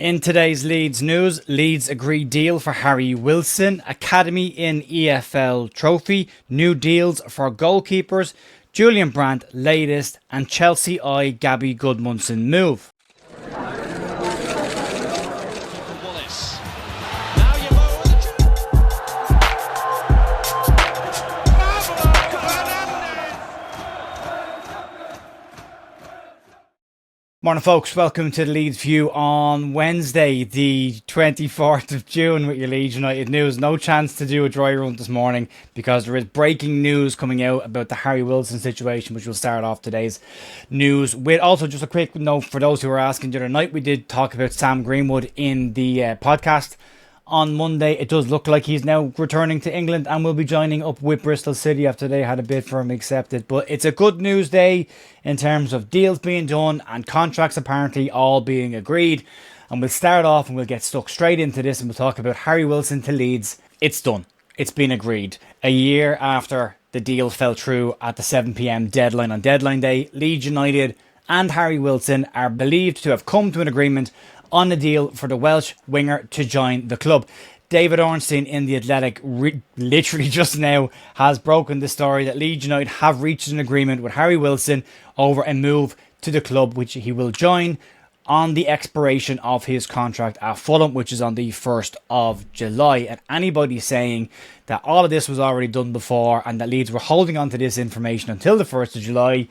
In today's Leeds news, Leeds agree deal for Harry Wilkson, academy in EFL Trophy, new deals for goalkeepers, Julian Brandt latest, and Chelsea eye Gabriel Gudmundsson move. Morning folks, welcome to the Leeds View on Wednesday the 24th of June with your Leeds United news. No chance to do a dry run this morning because there is breaking news coming out about the Harry Wilkson situation, which will start off today's news with. Also, just a quick note for those who were asking the other night, we did talk about Sam Greenwood in the podcast on Monday. It does look like he's now returning to England and will be joining up with Bristol City after they had a bid for him accepted. But it's a good news day in terms of deals being done and contracts apparently all being agreed. And we'll start off and we'll get stuck straight into this and we'll talk about Harry Wilkson to Leeds. It's done. It's been agreed. A year after the deal fell through at the 7 p.m. deadline on deadline day, Leeds United and Harry Wilkson are believed to have come to an agreement on a deal for the Welsh winger to join the club. David Ornstein in The Athletic literally just now has broken the story that Leeds United have reached an agreement with Harry Wilkson over a move to the club, which he will join on the expiration of his contract at Fulham, which is on the 1st of July. And anybody saying that all of this was already done before and that Leeds were holding on to this information until the 1st of July,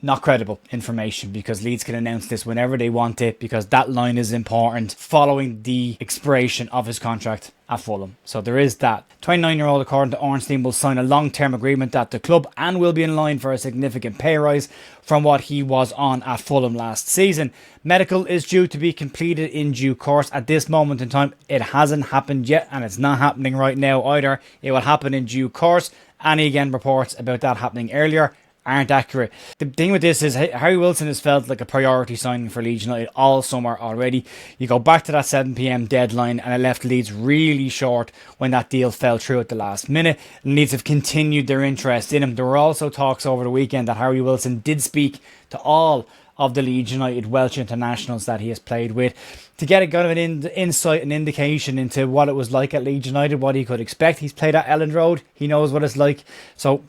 not credible information, because Leeds can announce this whenever they want it, because that line is important following the expiration of his contract at Fulham. So there is that. 29-year-old, according to Ornstein, will sign a long-term agreement at the club and will be in line for a significant pay rise from what he was on at Fulham last season. Medical is due to be completed in due course. At this moment in time, it hasn't happened yet, and it's not happening right now either. It will happen in due course. Any, again, reports about that happening earlier aren't accurate. The thing with this is Harry Wilkson has felt like a priority signing for Leeds United all summer already. You go back to that 7 p.m. deadline and it left Leeds really short when that deal fell through at the last minute. Leeds have continued their interest in him. There were also talks over the weekend that Harry Wilkson did speak to all of the Leeds United Welsh internationals that he has played with to get a kind of an insight and indication into what it was like at Leeds United, what he could expect. He's played at Elland Road. He knows what it's like. So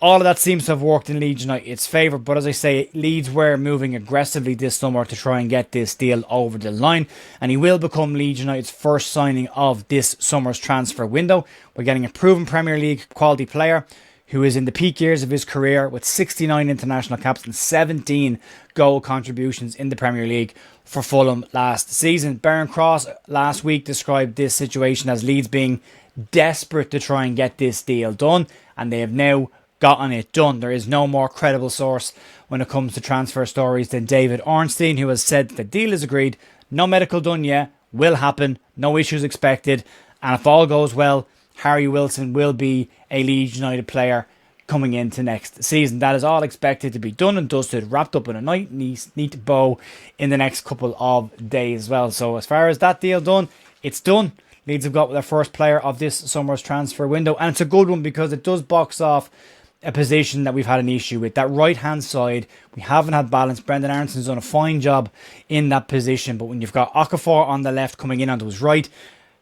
all of that seems to have worked in Leeds United's favour, but as I say, Leeds were moving aggressively this summer to try and get this deal over the line, and he will become Leeds United's first signing of this summer's transfer window. We're getting a proven Premier League quality player who is in the peak years of his career with 69 international caps and 17 goal contributions in the Premier League for Fulham last season. Baron Cross last week described this situation as Leeds being desperate to try and get this deal done, and they have now gotten it done. There is no more credible source when it comes to transfer stories than David Ornstein, who has said the deal is agreed, no medical done yet, will happen, no issues expected, and if all goes well, Harry Wilkson will be a Leeds United player coming into next season. That is all expected to be done and dusted, wrapped up in a neat bow in the next couple of days as well. So as far as that deal done, it's done. Leeds have got their first player of this summer's transfer window, and it's a good one because it does box off a position that we've had an issue with. That right hand side, we haven't had balance. Brendan Aronson's done a fine job in that position, but when you've got Okafor on the left coming in onto his right,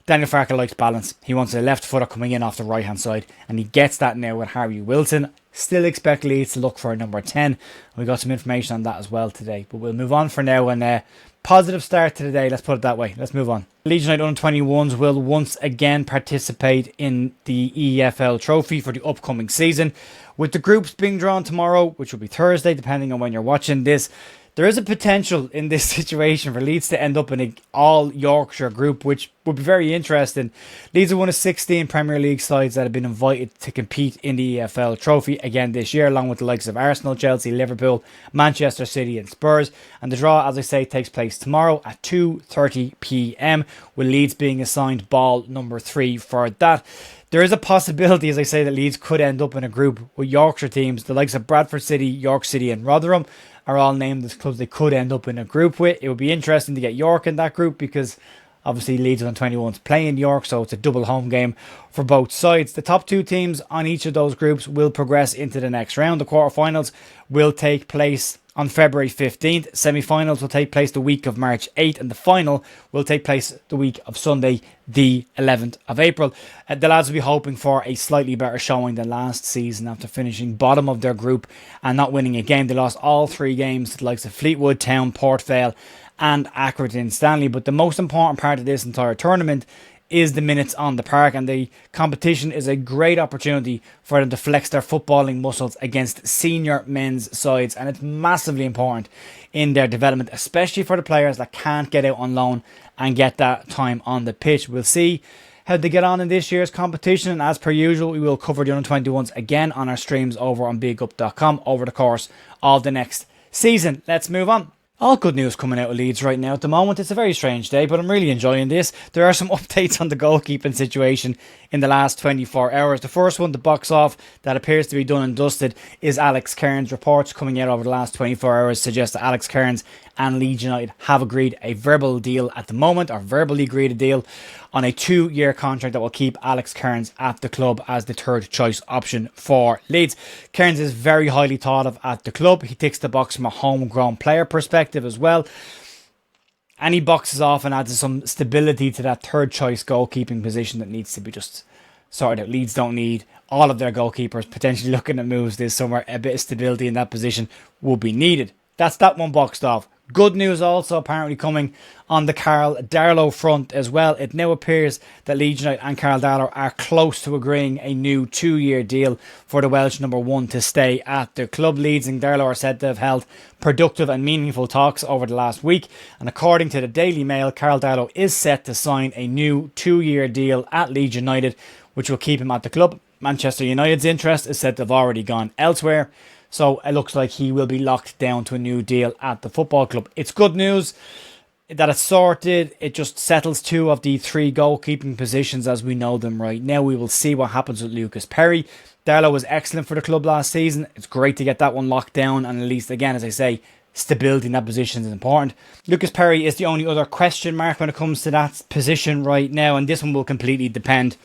Daniel Farke likes balance. He wants a left footer coming in off the right hand side, and he gets that now with Harry Wilkson. Still expect Leeds to look for a number 10. We got some information on that as well today, but we'll move on for now. And positive start to the day, let's put it that way. Let's move on. Leeds United under-21s will once again participate in the EFL Trophy for the upcoming season. With the groups being drawn tomorrow, which will be Thursday, depending on when you're watching this, there is a potential in this situation for Leeds to end up in an all-Yorkshire group, which would be very interesting. Leeds are one of 16 Premier League sides that have been invited to compete in the EFL Trophy again this year, along with the likes of Arsenal, Chelsea, Liverpool, Manchester City and Spurs. And the draw, as I say, takes place tomorrow at 2:30 p.m, with Leeds being assigned ball number 3 for that. There is a possibility, as I say, that Leeds could end up in a group with Yorkshire teams. The likes of Bradford City, York City and Rotherham are all named as clubs they could end up in a group with. It would be interesting to get York in that group because Obviously, Leeds on 21's playing York, so it's a double home game for both sides. The top two teams on each of those groups will progress into the next round. The quarterfinals will take place on February 15th. Semi-finals will take place the week of March 8th, and the final will take place the week of Sunday, the 11th of April. The lads will be hoping for a slightly better showing than last season after finishing bottom of their group and not winning a game. They lost all 3 games to the likes of Fleetwood Town, Port Vale and Accrington Stanley. But the most important part of this entire tournament is the minutes on the park, and the competition is a great opportunity for them to flex their footballing muscles against senior men's sides, and it's massively important in their development, especially for the players that can't get out on loan and get that time on the pitch. We'll see how they get on in this year's competition, and as per usual, we will cover the under-21s again on our streams over on bigup.com over the course of the next season. Let's move on. All good news coming out of Leeds right now. At the moment, it's a very strange day, but I'm really enjoying this. There are some updates on the goalkeeping situation in the last 24 hours. The first one to box off that appears to be done and dusted is Alex Cairns. Reports coming out over the last 24 hours suggest that Alex Cairns and Leeds United have agreed a verbal deal at the moment, or verbally agreed a deal on a 2-year contract that will keep Alex Cairns at the club as the third choice option for Leeds. Cairns is very highly thought of at the club. He ticks the box from a homegrown player perspective as well. And he boxes off and adds some stability to that third choice goalkeeping position that needs to be just sorted out. Leeds don't need all of their goalkeepers potentially looking at moves this summer. A bit of stability in that position will be needed. That's that one boxed off. Good news also apparently coming on the Carl Darlow front as well. It now appears that Leeds United and Carl Darlow are close to agreeing a new 2-year deal for the Welsh number 1 to stay at their club. Leeds and Darlow are said to have held productive and meaningful talks over the last week, and according to the Daily Mail, Carl Darlow is set to sign a new 2-year deal at Leeds United, which will keep him at the club. Manchester United's interest is said to have already gone elsewhere, so it looks like he will be locked down to a new deal at the football club. It's good news that it's sorted. It just settles 2 of the 3 goalkeeping positions as we know them right now. We will see what happens with Lucas Perry. Darlow was excellent for the club last season. It's great to get that one locked down, and at least, again, as I say, stability in that position is important. Lucas Perry is the only other question mark when it comes to that position right now, and this one will completely depend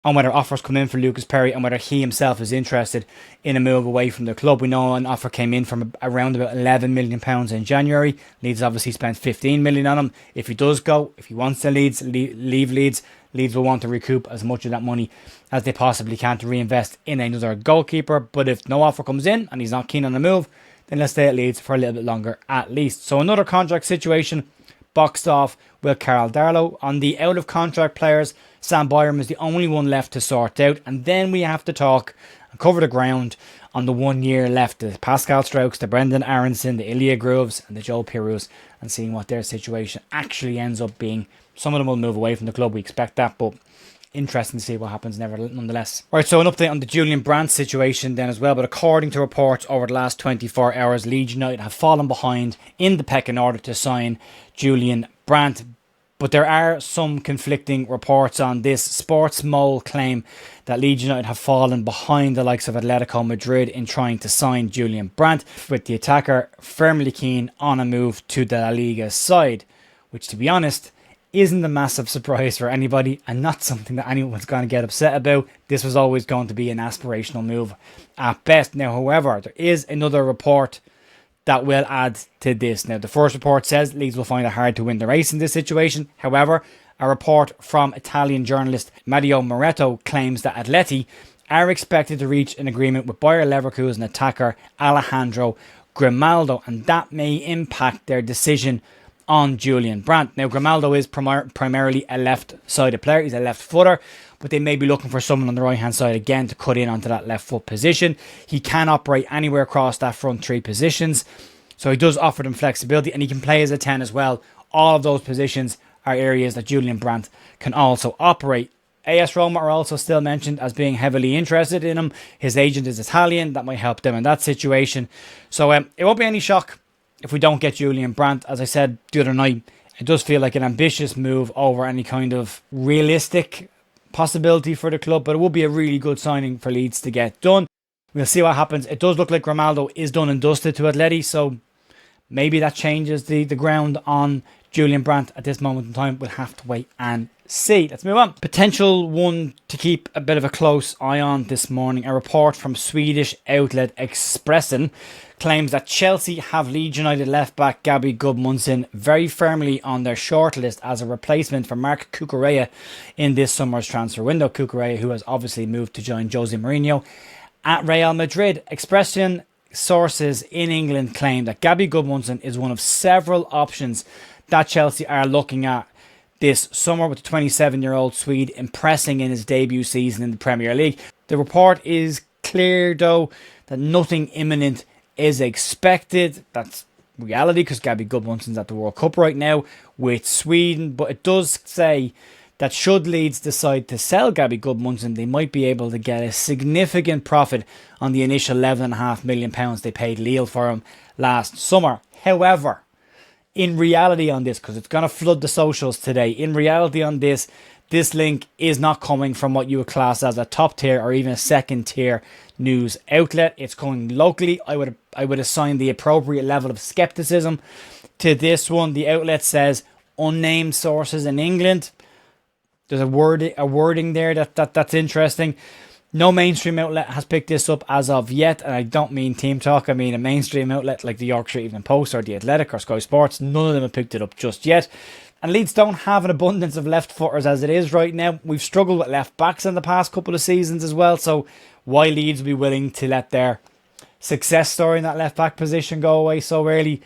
on whether offers come in for Lucas Perry and whether he himself is interested in a move away from the club. We know an offer came in from around about £11 million in January. Leeds obviously spent $15 million on him. If he does go, if he wants to leave Leeds, Leeds will want to recoup as much of that money as they possibly can to reinvest in another goalkeeper. But if no offer comes in and he's not keen on the move, then let's stay at Leeds for a little bit longer at least. So another contract situation boxed off with Carl Darlow. On the out of contract players, Sam Byram is the only one left to sort out, and then we have to talk and cover the ground on the 1 year left, the Pascal Strokes, the Brendan Aronson, the Ilya Grooves and the Joel Pirous, and seeing what their situation actually ends up being. Some of them will move away from the club, we expect that, but interesting to see what happens nonetheless. Right, so an update on the Julian Brandt situation then as well, but according to reports over the last 24 hours, Leeds United have fallen behind in the pecking order to sign Julian Brandt. But there are some conflicting reports on this. Sports Mole claim that Leeds United have fallen behind the likes of Atletico Madrid in trying to sign Julian Brandt, with the attacker firmly keen on a move to the La Liga side, which, to be honest, isn't a massive surprise for anybody and not something that anyone's going to get upset about. This was always going to be an aspirational move at best. Now, however, there is another report that will add to this. Now, the first report says Leeds will find it hard to win the race in this situation. However, a report from Italian journalist Matteo Moretto claims that Atleti are expected to reach an agreement with Bayer Leverkusen attacker Alejandro Grimaldo, and that may impact their decision on Julian Brandt. Now, Grimaldo is primarily a left-sided player. He's a left footer, but they may be looking for someone on the right-hand side again to cut in onto that left foot position. He can operate anywhere across that front 3 positions, so he does offer them flexibility, and he can play as a 10 as well. All of those positions are areas that Julian Brandt can also operate. AS Roma are also still mentioned as being heavily interested in him. His agent is Italian. That might help them in that situation. So it won't be any shock if we don't get Julian Brandt. As I said the other night, it does feel like an ambitious move over any kind of realistic possibility for the club, but it would be a really good signing for Leeds to get done. We'll see what happens. It does look like Grimaldo is done and dusted to Atleti, so maybe that changes the ground on Julian Brandt at this moment in time, we'll have to wait and see. Let's move on. Potential one to keep a bit of a close eye on this morning. A report from Swedish outlet Expressen claims that Chelsea have Leeds United left-back Gabriel Gudmundsson very firmly on their shortlist as a replacement for Marc Cucurella in this summer's transfer window. Cucurella, who has obviously moved to join Jose Mourinho at Real Madrid. Expression sources in England claim that Gabriel Gudmundsson is one of several options that Chelsea are looking at this summer, with the 27-year-old Swede impressing in his debut season in the Premier League. The report is clear, though, that nothing imminent is expected. That's reality, because Gabriel Gudmundsson's at the World Cup right now with Sweden. But it does say that should Leeds decide to sell Gabriel Gudmundsson, they might be able to get a significant profit on the initial £11.5 million they paid Lille for him last summer. However, in reality on this, because it's going to flood the socials today, in reality on this link is not coming from what you would class as a top tier or even a second tier news outlet. It's coming locally. I would assign the appropriate level of skepticism to this one. The outlet says unnamed sources in England. There's a wording there that's interesting. No mainstream outlet has picked this up as of yet, and I don't mean Team Talk. I mean a mainstream outlet like the Yorkshire Evening Post or The Athletic or Sky Sports. None of them have picked it up just yet. And Leeds don't have an abundance of left footers as it is right now. We've struggled with left backs in the past couple of seasons as well. So why Leeds would be willing to let their success story in that left back position go away so early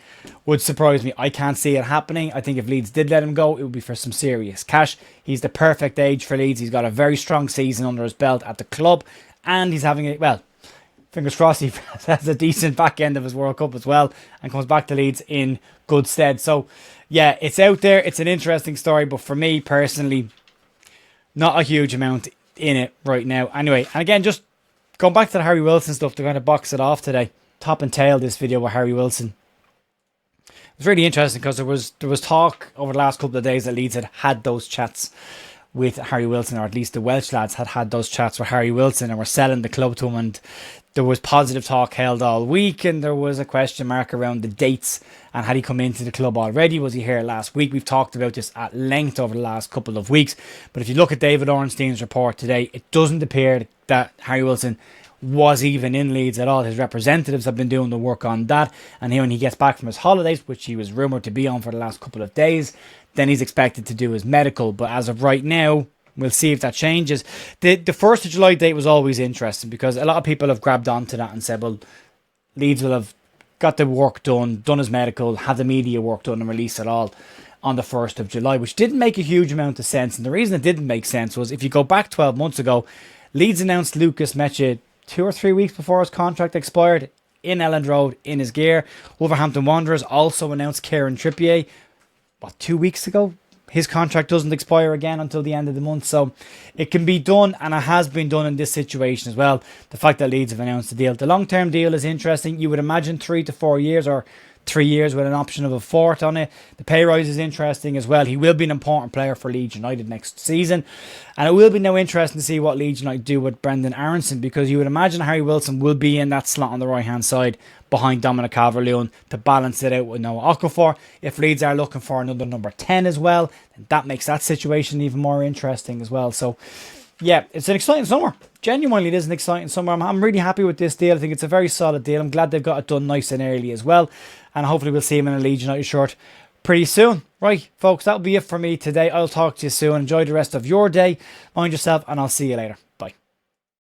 would surprise me. I can't see it happening. I think if Leeds did let him go, it would be for some serious cash. He's the perfect age for Leeds. He's got a very strong season under his belt at the club, and he's having a, well, fingers crossed, he has a decent back end of his World Cup as well and comes back to Leeds in good stead. So yeah, it's out there. It's an interesting story, but for me personally, not a huge amount in it right now. Anyway, and again, just going back to the Harry Wilson stuff to kind of box it off today. Top and tail this video with Harry Wilson. It was really interesting because there was talk over the last couple of days that Leeds had those chats with Harry Wilson, or at least the Welsh lads had those chats with Harry Wilson and were selling the club to him, and there was positive talk held all week, and there was a question mark around the dates and had he come into the club already? Was he here last week? We've talked about this at length over the last couple of weeks, but if you look at David Ornstein's report today, it doesn't appear that Harry Wilson was even in Leeds at all. His representatives have been doing the work on that, and when he gets back from his holidays, which he was rumoured to be on for the last couple of days, then he's expected to do his medical. But as of right now, we'll see if that changes. The 1st of July date was always interesting because a lot of people have grabbed onto that and said, well, Leeds will have got the work done his medical, had the media work done and release it all on the 1st of July, which didn't make a huge amount of sense. And the reason it didn't make sense was if you go back 12 months ago, Leeds announced Lucas Mecha 2 or 3 weeks before his contract expired in Elland Road in his gear. Wolverhampton Wanderers also announced Kieran Trippier 2 weeks ago. His contract doesn't expire again until the end of the month, so it can be done, and it has been done in this situation as well. The fact that Leeds have announced the deal. The long-term deal is interesting. You would imagine 3 to 4 years, or 3 years with an option of a fourth on it. The pay rise is interesting as well. He will be an important player for Leeds United next season, and it will be now interesting to see what Leeds United do with Brendan Aronson, because you would imagine Harry Wilson will be in that slot on the right hand side behind Dominic Calvert-Lewin to balance it out with Noah Okafor. If Leeds are looking for another number 10 as well, then that makes that situation even more interesting as well. So yeah, it's an exciting summer. Genuinely, it is an exciting summer. I'm really happy with this deal. I think it's a very solid deal. I'm glad they've got it done nice and early as well. And hopefully we'll see him in a Leeds United shirt pretty soon. Right, folks, that'll be it for me today. I'll talk to you soon. Enjoy the rest of your day. Mind yourself, and I'll see you later.